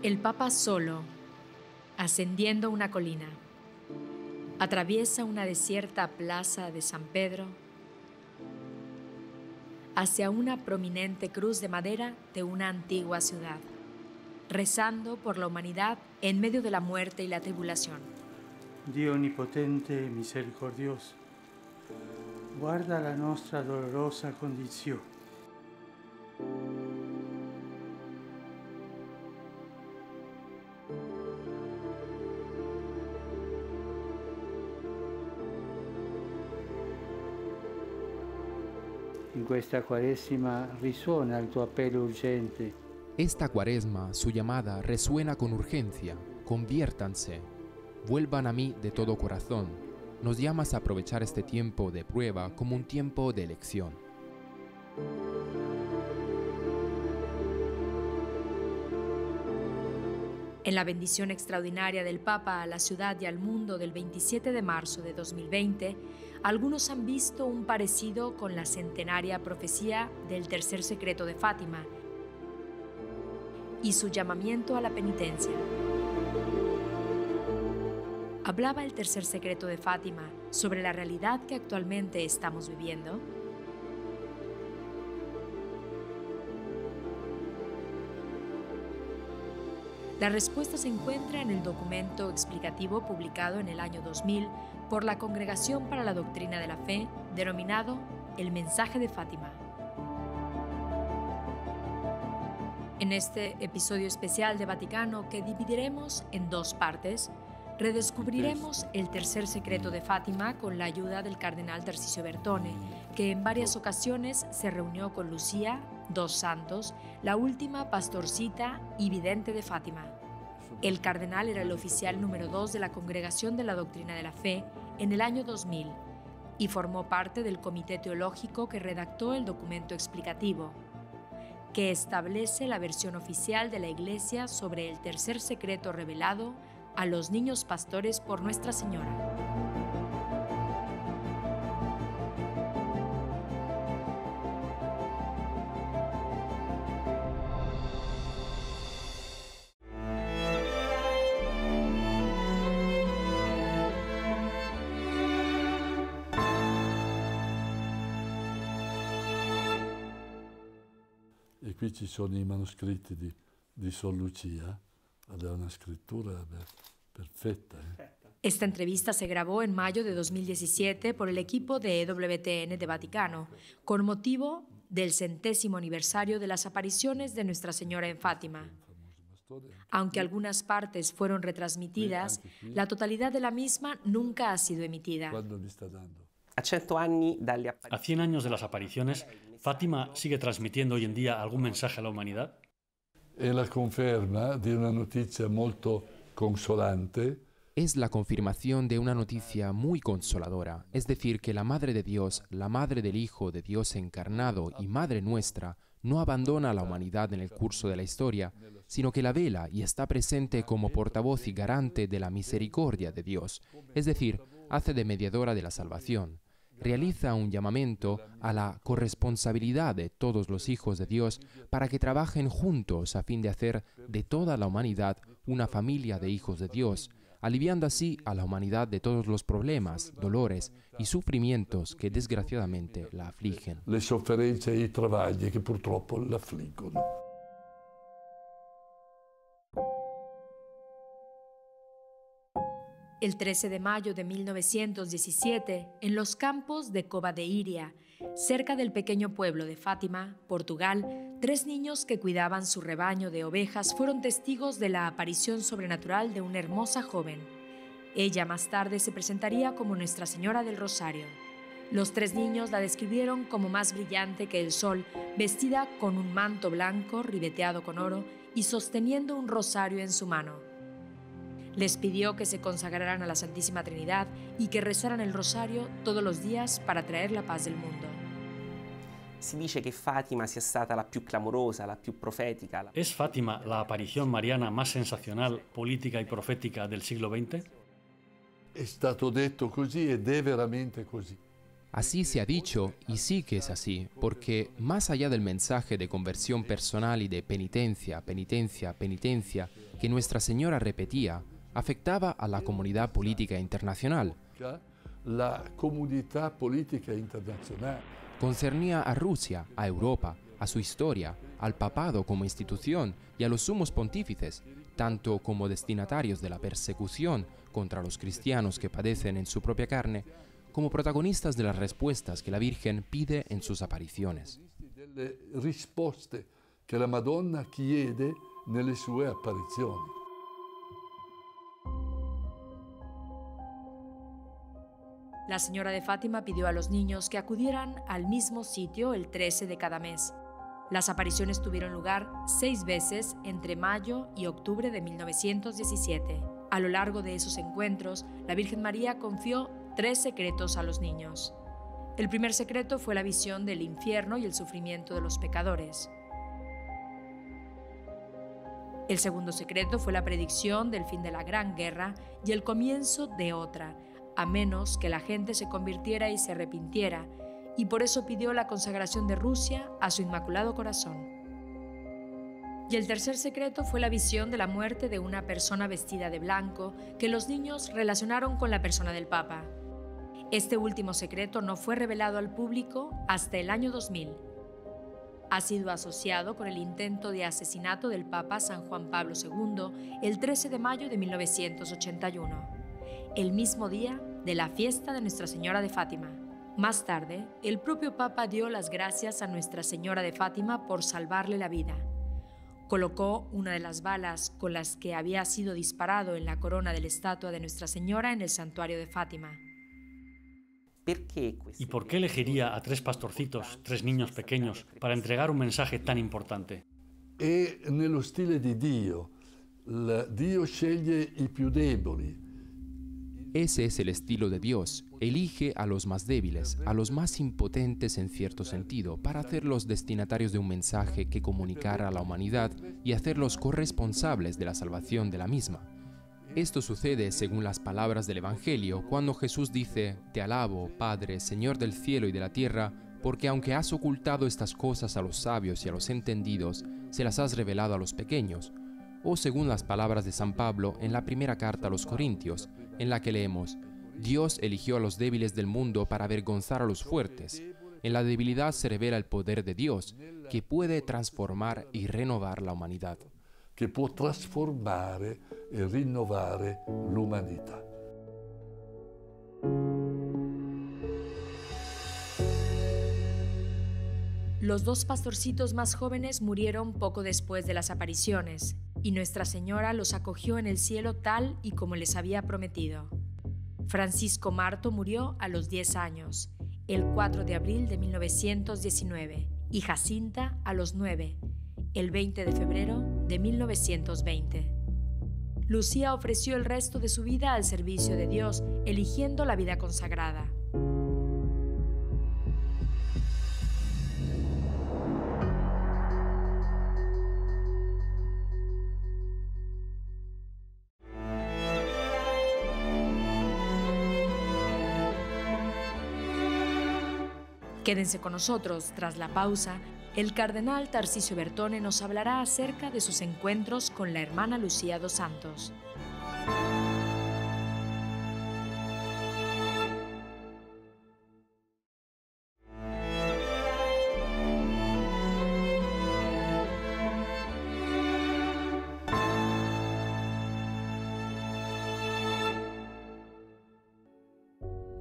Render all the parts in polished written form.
El Papa solo, ascendiendo una colina, atraviesa una desierta plaza de San Pedro hacia una prominente cruz de madera de una antigua ciudad, rezando por la humanidad en medio de la muerte y la tribulación. Dio onnipotente e misericordioso, guarda la nostra dolorosa condizione. In questa Quaresima risuona il tuo appello urgente. Esta Cuaresma, su llamada resuena con urgencia. Conviértanse, vuelvan a mí de todo corazón. Nos llamas a aprovechar este tiempo de prueba como un tiempo de elección. En la bendición extraordinaria del Papa a la ciudad y al mundo del 27 de marzo de 2020, algunos han visto un parecido con la centenaria profecía del tercer secreto de Fátima y su llamamiento a la penitencia. ¿Hablaba el tercer secreto de Fátima sobre la realidad que actualmente estamos viviendo? La respuesta se encuentra en el documento explicativo publicado en el año 2000 por la Congregación para la Doctrina de la Fe, denominado El Mensaje de Fátima. En este episodio especial de Vaticano, que dividiremos en dos partes, redescubriremos el tercer secreto de Fátima con la ayuda del cardenal Tarcisio Bertone, que en varias ocasiones se reunió con Lucía, dos santos, la última pastorcita y vidente de Fátima. El cardenal era el oficial número 2 de la Congregación de la Doctrina de la Fe en el año 2000 y formó parte del comité teológico que redactó el documento explicativo, que establece la versión oficial de la Iglesia sobre el tercer secreto revelado a los niños pastores por Nuestra Señora. E qui ci sono i manoscritti di Sor Lucia, ed è una scrittura perfetta. Esta entrevista se grabó en mayo de 2017 por el equipo de EWTN de Vaticano, con motivo del 100º aniversario de las apariciones de Nuestra Señora en Fátima. Aunque algunas partes fueron retransmitidas, la totalidad de la misma nunca ha sido emitida. A 100 años de las apariciones, ¿Fátima sigue transmitiendo hoy en día algún mensaje a la humanidad? Es la conferma de una noticia molto consolante. Es la confirmación de una noticia muy consoladora, es decir, que la Madre de Dios, la Madre del Hijo de Dios encarnado y Madre nuestra, no abandona a la humanidad en el curso de la historia, sino que la vela y está presente como portavoz y garante de la misericordia de Dios, es decir, hace de mediadora de la salvación. Realiza un llamamiento a la corresponsabilidad de todos los hijos de Dios para que trabajen juntos a fin de hacer de toda la humanidad una familia de hijos de Dios, aliviando así a la humanidad de todos los problemas, dolores y sufrimientos que desgraciadamente la afligen. Le sofferenze e i travagli che purtroppo la affliggono. El 13 de mayo de 1917, en los campos de Cova de Iria, cerca del pequeño pueblo de Fátima, Portugal, 3 niños que cuidaban su rebaño de ovejas fueron testigos de la aparición sobrenatural de una hermosa joven. Ella más tarde se presentaría como Nuestra Señora del Rosario. Los 3 niños la describieron como más brillante que el sol, vestida con un manto blanco ribeteado con oro y sosteniendo un rosario en su mano. Les pidió que se consagraran a la Santísima Trinidad y que rezaran el rosario todos los días para traer la paz del mundo. Si dice que Fátima sia stata la più clamorosa, la più profetica. ¿Es Fátima la aparición mariana más sensacional, política y profética del siglo XX? È stato detto così ed è veramente così. Así se ha dicho y sí que es así, porque más allá del mensaje de conversión personal y de penitencia, penitencia, penitencia, que Nuestra Señora repetía, afectaba a la comunidad política internacional. La comunidad política internacional. Concernía a Rusia, a Europa, a su historia, al papado como institución y a los sumos pontífices, tanto como destinatarios de la persecución contra los cristianos que padecen en su propia carne, como protagonistas de las respuestas que la Virgen pide en sus apariciones. Delle risposte che la Madonna chiede nelle sue apparizioni. La señora de Fátima pidió a los niños que acudieran al mismo sitio el 13 de cada mes. Las apariciones tuvieron lugar 6 veces entre mayo y octubre de 1917. A lo largo de esos encuentros, la Virgen María confió 3 secretos a los niños. El primer secreto fue la visión del infierno y el sufrimiento de los pecadores. El segundo secreto fue la predicción del fin de la Gran Guerra y el comienzo de otra, a menos que la gente se convirtiera y se arrepintiera, y por eso pidió la consagración de Rusia a su Inmaculado Corazón. Y el tercer secreto fue la visión de la muerte de una persona vestida de blanco que los niños relacionaron con la persona del Papa. Este último secreto no fue revelado al público hasta el año 2000. Ha sido asociado con el intento de asesinato del Papa San Juan Pablo II el 13 de mayo de 1981, el mismo día de la fiesta de Nuestra Señora de Fátima. Más tarde, el propio Papa dio las gracias a Nuestra Señora de Fátima por salvarle la vida. Colocó una de las balas con las que había sido disparado en la corona de la estatua de Nuestra Señora en el santuario de Fátima. ¿Y por qué elegiría a 3 pastorcitos, 3 niños pequeños, para entregar un mensaje tan importante? E nello stile di Dio, Dio sceglie i più deboli. Ese es el estilo de Dios. Elige a los más débiles, a los más impotentes en cierto sentido, para hacerlos destinatarios de un mensaje que comunicar a la humanidad y hacerlos corresponsables de la salvación de la misma. Esto sucede según las palabras del Evangelio, cuando Jesús dice: «Te alabo, Padre, Señor del cielo y de la tierra, porque aunque has ocultado estas cosas a los sabios y a los entendidos, se las has revelado a los pequeños». O según las palabras de San Pablo en la primera carta a los Corintios, en la que leemos: «Dios eligió a los débiles del mundo para avergonzar a los fuertes. En la debilidad se revela el poder de Dios, que puede transformar y renovar la humanidad». Che può trasformare e rinnovare l'umanità. Los 2 pastorcitos más jóvenes murieron poco después de las apariciones, y Nuestra Señora los acogió en el cielo tal y como les había prometido. Francisco Marto murió a los 10 años, el 4 de abril de 1919, y Jacinta a los 9, el 20 de febrero de 1920. Lucía ofreció el resto de su vida al servicio de Dios, eligiendo la vida consagrada. Quédense con nosotros. Tras la pausa, el cardenal Tarcisio Bertone nos hablará acerca de sus encuentros con la hermana Lucía dos Santos.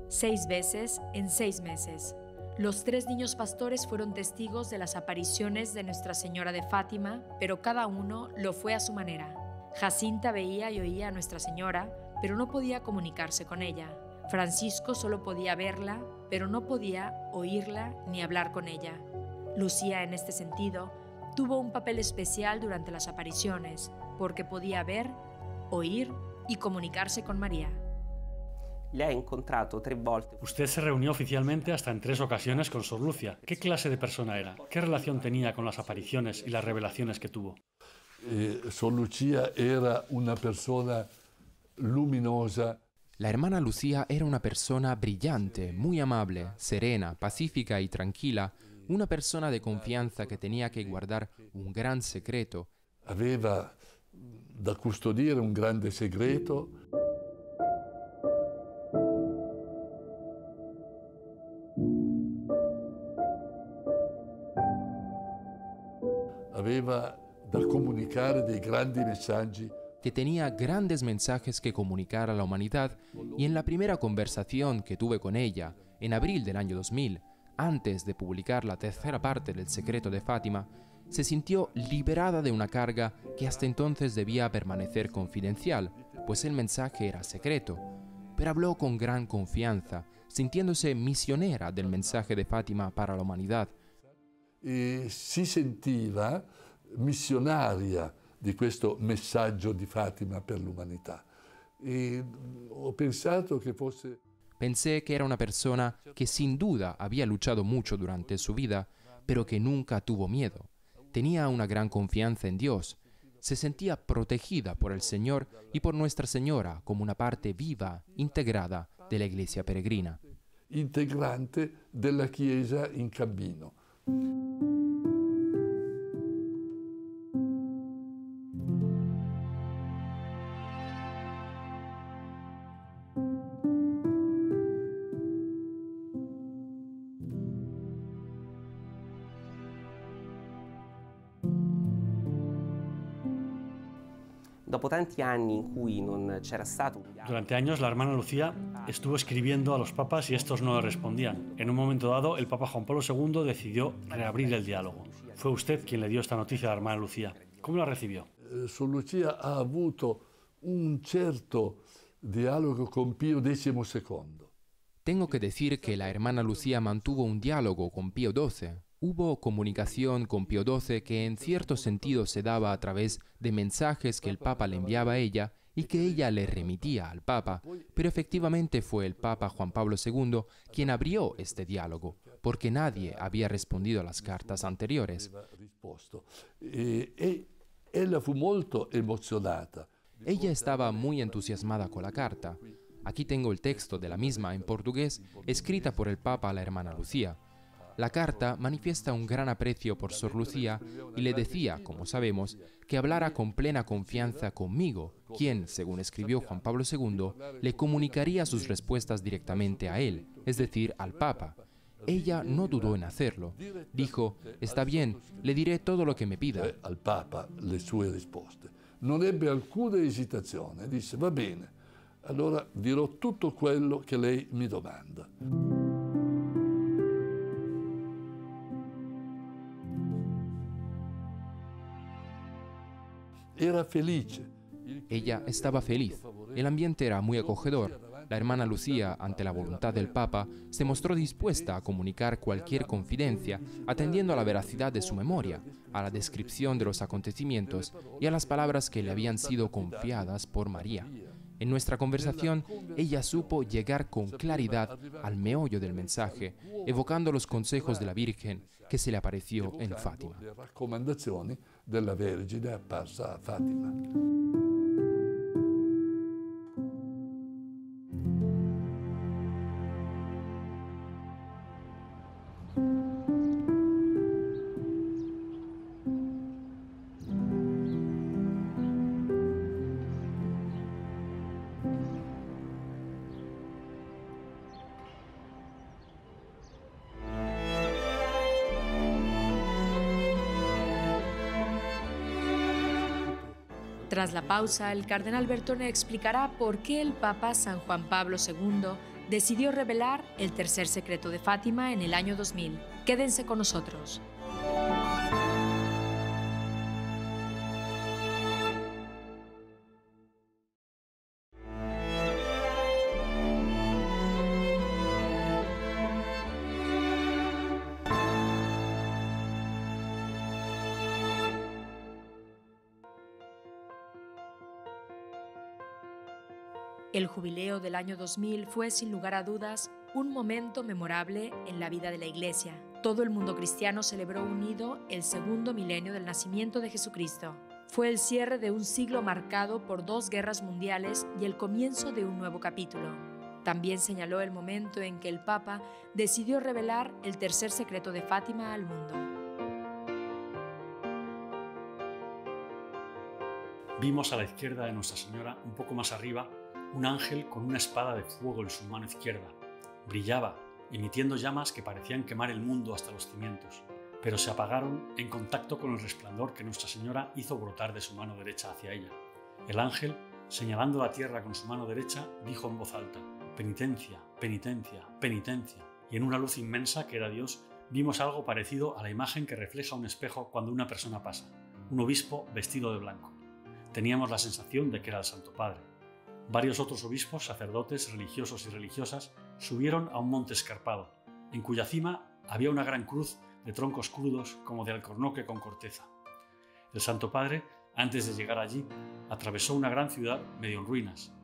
Seis veces en 6 meses. Los 3 niños pastores fueron testigos de las apariciones de Nuestra Señora de Fátima, pero cada uno lo fue a su manera. Jacinta veía y oía a Nuestra Señora, pero no podía comunicarse con ella. Francisco solo podía verla, pero no podía oírla ni hablar con ella. Lucía, en este sentido, tuvo un papel especial durante las apariciones, porque podía ver, oír y comunicarse con María. Usted se reunió oficialmente hasta en 3 ocasiones con Sor Lucia. ¿Qué clase de persona era? ¿Qué relación tenía con las apariciones y las revelaciones que tuvo? Sor Lucia era una persona luminosa. La hermana Lucía era una persona brillante, muy amable, serena, pacífica y tranquila, una persona de confianza que tenía que guardar un gran secreto. Aveva da custodire un grande segreto. Aveva da comunicare dei grandi messaggi. Que tenía grandes mensajes que comunicar a la humanidad, y en la primera conversación que tuve con ella, en abril del año 2000, antes de publicar la tercera parte del Secreto de Fátima, se sintió liberada de una carga que hasta entonces debía permanecer confidencial, pues el mensaje era secreto, pero habló con gran confianza, sintiéndose misionera del mensaje de Fátima para la humanidad. E si sentiva missionaria di questo messaggio di Fatima per l'umanità. E ho pensato che fosse... Pensé que era una persona que sin duda había luchado mucho durante su vida, pero que nunca tuvo miedo. Tenía una gran confianza en Dios. Se sentía protegida por el Señor y por Nuestra Señora como una parte viva, integrada de la Iglesia peregrina. Integrante della Chiesa in cammino. Durante años, la hermana Lucía estuvo escribiendo a los papas y estos no le respondían. En un momento dado, el Papa Juan Pablo II decidió reabrir el diálogo. Fue usted quien le dio esta noticia a la hermana Lucía. ¿Cómo la recibió? Su Lucia ha avuto un certo dialogo con Pío XII. Tengo que decir que la hermana Lucía mantuvo un diálogo con Pío XII. Hubo comunicación con Pío XII que en cierto sentido se daba a través de mensajes que el Papa le enviaba a ella y que ella le remitía al Papa, pero efectivamente fue el Papa Juan Pablo II quien abrió este diálogo, porque nadie había respondido a las cartas anteriores. Ella fu molto emozionata. Ella estaba muy entusiasmada con la carta. Aquí tengo el texto de la misma en portugués, escrita por el Papa a la hermana Lucía. La carta manifiesta un gran aprecio por Sor Lucía y le decía, como sabemos, que hablara con plena confianza conmigo, quien, según escribió Juan Pablo II, le comunicaría sus respuestas directamente a él, es decir, al Papa. Ella no dudó en hacerlo. Dijo, está bien, le diré todo lo que me pida. Al Papa le sue risposte. Non ebbe alcuna esitazione, disse, va bene, allora dirò tutto quello che lei mi domanda. Era felice. Ella estaba feliz. El ambiente era muy acogedor. La hermana Lucía, ante la voluntad del Papa, se mostró dispuesta a comunicar cualquier confidencia, atendiendo a la veracidad de su memoria, a la descripción de los acontecimientos y a las palabras que le habían sido confiadas por María. En nuestra conversación, ella supo llegar con claridad al meollo del mensaje, evocando los consejos de la Virgen que se le apareció en Fátima. Le raccomandazioni della Vergine apparsa a Fatima. Tras la pausa, el cardenal Bertone explicará por qué el Papa San Juan Pablo II decidió revelar el tercer secreto de Fátima en el año 2000. Quédense con nosotros. El jubileo del año 2000 fue, sin lugar a dudas, un momento memorable en la vida de la Iglesia. Todo el mundo cristiano celebró unido el segundo milenio del nacimiento de Jesucristo. Fue el cierre de un siglo marcado por 2 guerras mundiales y el comienzo de un nuevo capítulo. También señaló el momento en que el Papa decidió revelar el tercer secreto de Fátima al mundo. Vimos a la izquierda de Nuestra Señora, un poco más arriba, un ángel con una espada de fuego en su mano izquierda. Brillaba, emitiendo llamas que parecían quemar el mundo hasta los cimientos, pero se apagaron en contacto con el resplandor que Nuestra Señora hizo brotar de su mano derecha hacia ella. El ángel, señalando la tierra con su mano derecha, dijo en voz alta: «Penitencia, penitencia, penitencia». Y en una luz inmensa, que era Dios, vimos algo parecido a la imagen que refleja un espejo cuando una persona pasa, un obispo vestido de blanco. Teníamos la sensación de que era el Santo Padre. Varios otros obispos, sacerdotes, religiosos y religiosas subieron a un monte escarpado, en cuya cima había una gran cruz de troncos crudos como de alcornoque con corteza. El Santo Padre, antes de llegar allí, atravesó una gran ciudad medio en ruinas.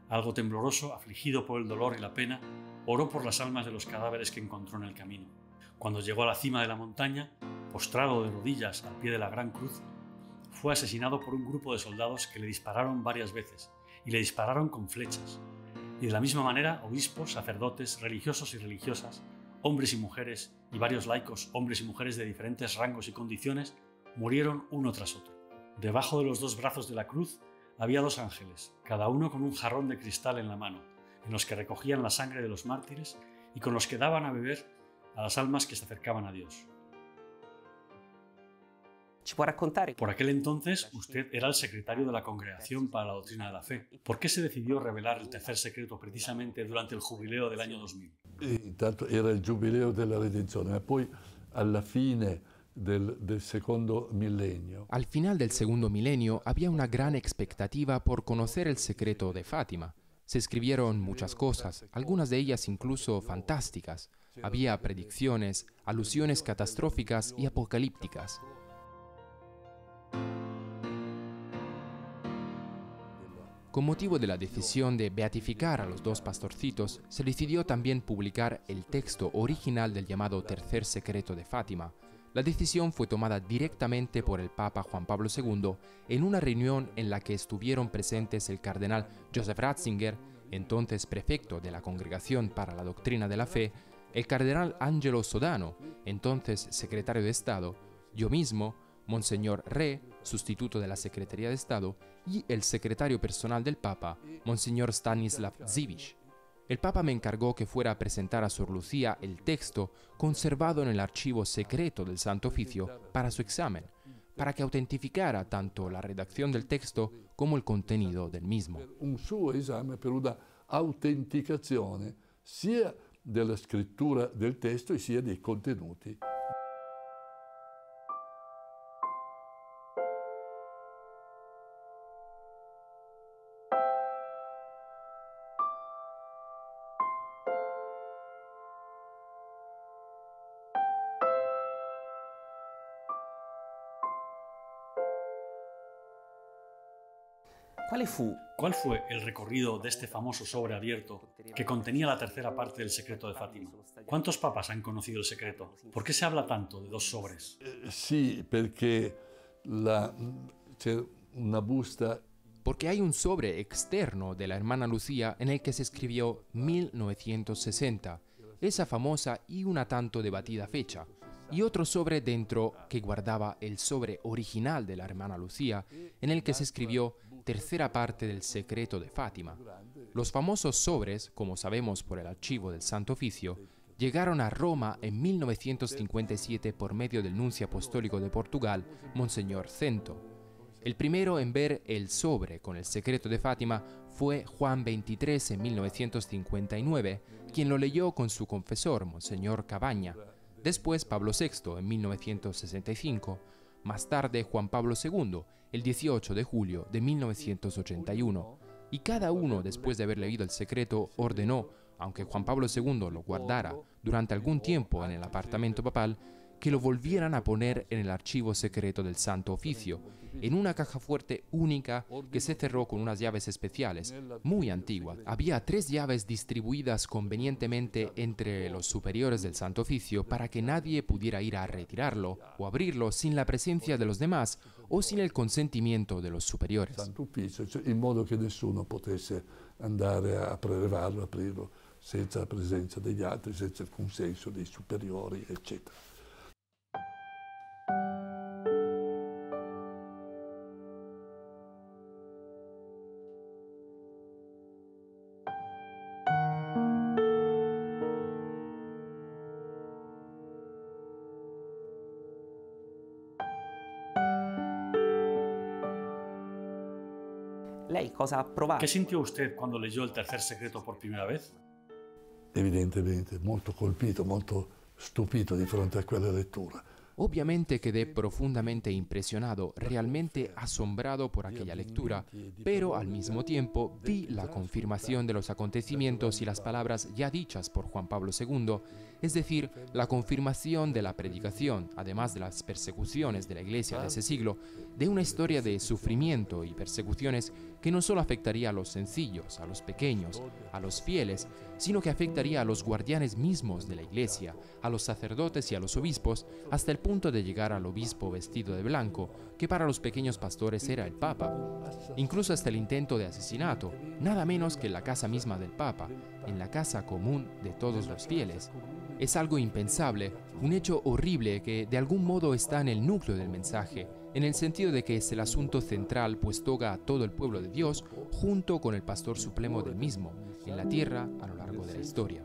Algo tembloroso, afligido por el dolor y la pena, oró por las almas de los cadáveres que encontró en el camino. Cuando llegó a la cima de la montaña, postrado de rodillas al pie de la gran cruz, fue asesinado por un grupo de soldados que le dispararon varias veces, y le dispararon con flechas. Y de la misma manera, obispos, sacerdotes, religiosos y religiosas, hombres y mujeres, y varios laicos, hombres y mujeres de diferentes rangos y condiciones, murieron uno tras otro. Debajo de los 2 brazos de la cruz había 2 ángeles, cada uno con un jarrón de cristal en la mano, en los que recogían la sangre de los mártires y con los que daban a beber a las almas que se acercaban a Dios. Por aquel entonces, usted era el secretario de la Congregación para la Doctrina de la Fe. ¿Por qué se decidió revelar el tercer secreto precisamente durante el jubileo del año 2000? Intanto era il giubileo della redenzione, ma poi alla fine del secondo millennio. Al final del segundo milenio había una gran expectativa por conocer el secreto de Fátima. Se escribieron muchas cosas, algunas de ellas incluso fantásticas. Había predicciones, alusiones catastróficas y apocalípticas. Con motivo de la decisión de beatificar a los 2 pastorcitos, se decidió también publicar el texto original del llamado Tercer Secreto de Fátima. La decisión fue tomada directamente por el Papa Juan Pablo II en una reunión en la que estuvieron presentes el cardenal Joseph Ratzinger, entonces prefecto de la Congregación para la Doctrina de la Fe, el cardenal Angelo Sodano, entonces secretario de Estado, yo mismo, Monseñor Re, sustituto de la Secretaría de Estado, y el secretario personal del Papa, Monseñor Stanislav Dziwisz. El Papa me encargó que fuera a presentar a Sor Lucía el texto conservado en el archivo secreto del Santo Oficio para su examen, para que autentificara tanto la redacción del texto como el contenido del mismo. Un suo esame per una autenticazione sia della scrittura del testo e sia dei contenuti. ¿Cuál fue el recorrido de este famoso sobre abierto que contenía la tercera parte del secreto de Fátima? ¿Cuántos papas han conocido el secreto? ¿Por qué se habla tanto de 2 sobres? Sí, perché c'è una busta. Porque hay un sobre externo de la hermana Lucía en el que se escribió 1960, esa famosa y una tanto debatida fecha, y otro sobre dentro que guardaba el sobre original de la hermana Lucía, en el que se escribió tercera parte del secreto de Fátima. Los famosos sobres, como sabemos por el archivo del Santo Oficio, llegaron a Roma en 1957 por medio del nuncio apostólico de Portugal, Monseñor Cento. El primero en ver el sobre con el secreto de Fátima fue Juan XXIII en 1959, quien lo leyó con su confesor, Monseñor Cabaña. Después Pablo VI en 1965, más tarde Juan Pablo II el 18 de julio de 1981. Y cada uno, después de haber leído el secreto, ordenó, aunque Juan Pablo II lo guardara durante algún tiempo en el apartamento papal, que lo volvieran a poner en el archivo secreto del Santo Oficio, en una caja fuerte única que se cerró con unas llaves especiales, muy antiguas. Había 3 llaves distribuidas convenientemente entre los superiores del Santo Oficio para que nadie pudiera ir a retirarlo o abrirlo sin la presencia de los demás o sin el consentimiento de los superiores. Santo Ufficio, in modo che nessuno potesse andare a prelevarlo, aprirlo, senza la presenza degli altri, senza il consenso dei superiori, eccetera. ¿Qué sintió usted cuando leyó el tercer secreto por primera vez? Evidentemente molto colpito, molto stupito di fronte a quella lettura. Obviamente quedé profundamente impresionado, realmente asombrado por aquella lectura, pero al mismo tiempo vi la confirmación de los acontecimientos y las palabras ya dichas por Juan Pablo II, es decir, la confirmación de la predicación, además de las persecuciones de la Iglesia de ese siglo, de una historia de sufrimiento y persecuciones que no solo afectaría a los sencillos, a los pequeños, a los fieles, sino que afectaría a los guardianes mismos de la Iglesia, a los sacerdotes y a los obispos, hasta el punto de llegar al obispo vestido de blanco, que para los pequeños pastores era el Papa. Incluso hasta el intento de asesinato, nada menos que en la casa misma del Papa, en la casa común de todos los fieles. Es algo impensable, un hecho horrible que de algún modo está en el núcleo del mensaje, en el sentido de que es el asunto central, pues toca a todo el pueblo de Dios junto con el pastor supremo del mismo, en la tierra a lo largo de la historia.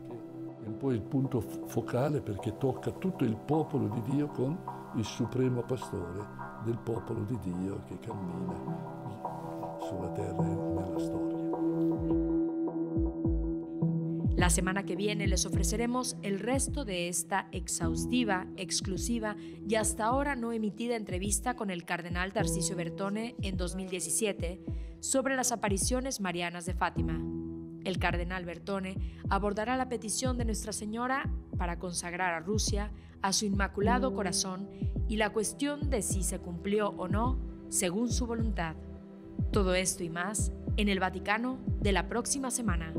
È poi il punto focale perché tocca tutto il popolo di Dio con il supremo pastore del popolo di Dio che cammina sulla terra e nella storia. La semana que viene les ofreceremos el resto de esta exhaustiva, exclusiva y hasta ahora no emitida entrevista con el cardenal Tarcisio Bertone en 2017 sobre las apariciones marianas de Fátima. El cardenal Bertone abordará la petición de Nuestra Señora para consagrar a Rusia a su Inmaculado Corazón y la cuestión de si se cumplió o no según su voluntad. Todo esto y más en el Vaticano de la próxima semana.